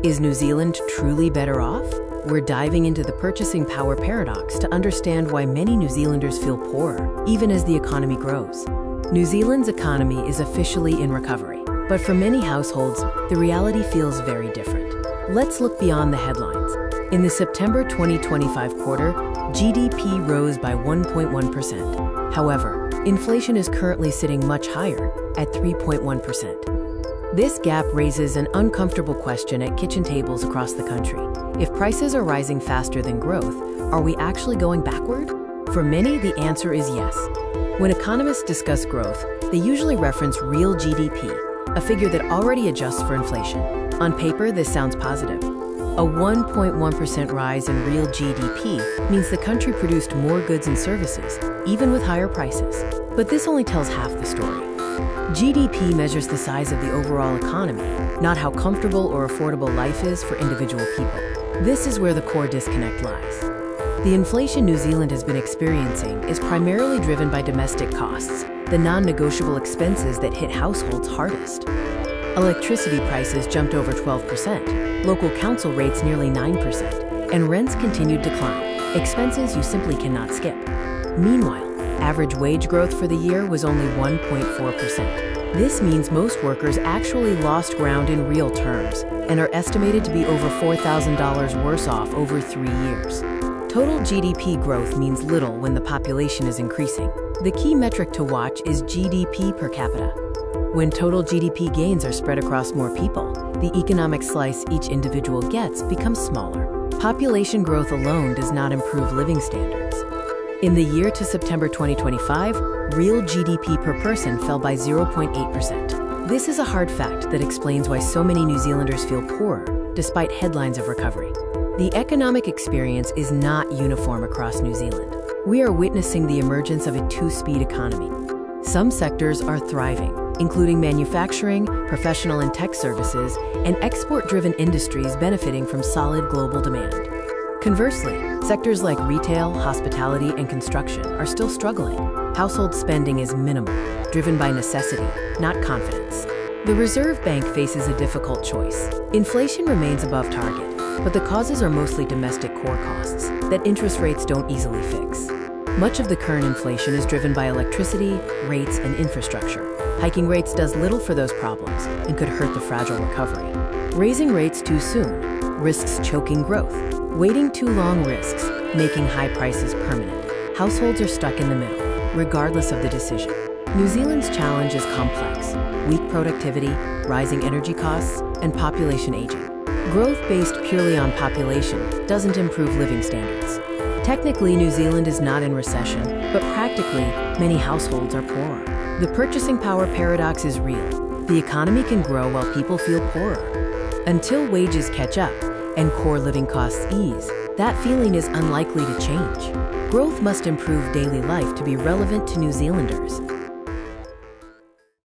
Is New Zealand truly better off? We're diving into the purchasing power paradox to understand why many New Zealanders feel poorer, even as the economy grows. New Zealand's economy is officially in recovery, but for many households, the reality feels very different. Let's look beyond the headlines. In the September 2025 quarter, GDP rose by 1.1%. However, inflation is currently sitting much higher, at 3.1%. This gap raises an uncomfortable question at kitchen tables across the country. If prices are rising faster than growth, are we actually going backward? For many, the answer is yes. When economists discuss growth, they usually reference real GDP, a figure that already adjusts for inflation. On paper, this sounds positive. A 1.1% rise in real GDP means the country produced more goods and services, even with higher prices. But this only tells half the story. GDP measures the size of the overall economy, not how comfortable or affordable life is for individual people. This is where the core disconnect lies. The inflation New Zealand has been experiencing is primarily driven by domestic costs, the non-negotiable expenses that hit households hardest. Electricity prices jumped over 12%, local council rates nearly 9%, and rents continued to climb, expenses you simply cannot skip. Meanwhile, average wage growth for the year was only 1.4%. This means most workers actually lost ground in real terms and are estimated to be over $4,000 worse off over 3 years. Total GDP growth means little when the population is increasing. The key metric to watch is GDP per capita. When total GDP gains are spread across more people, the economic slice each individual gets becomes smaller. Population growth alone does not improve living standards. In the year to September 2025, real GDP per person fell by 0.8%. This is a hard fact that explains why so many New Zealanders feel poorer, despite headlines of recovery. The economic experience is not uniform across New Zealand. We are witnessing the emergence of a two-speed economy. Some sectors are thriving, including manufacturing, professional and tech services, and export-driven industries benefiting from solid global demand. Conversely, sectors like retail, hospitality, and construction are still struggling. Household spending is minimal, driven by necessity, not confidence. The Reserve Bank faces a difficult choice. Inflation remains above target, but the causes are mostly domestic core costs that interest rates don't easily fix. Much of the current inflation is driven by electricity, rates, and infrastructure. Hiking rates does little for those problems and could hurt the fragile recovery. Raising rates too soon risks choking growth. Waiting too long risks making high prices permanent. Households are stuck in the middle, regardless of the decision. New Zealand's challenge is complex: weak productivity, rising energy costs, and population aging. Growth based purely on population doesn't improve living standards. Technically, New Zealand is not in recession, but practically, many households are poorer. The purchasing power paradox is real. The economy can grow while people feel poorer. Until wages catch up and core living costs ease, that feeling is unlikely to change. Growth must improve daily life to be relevant to New Zealanders.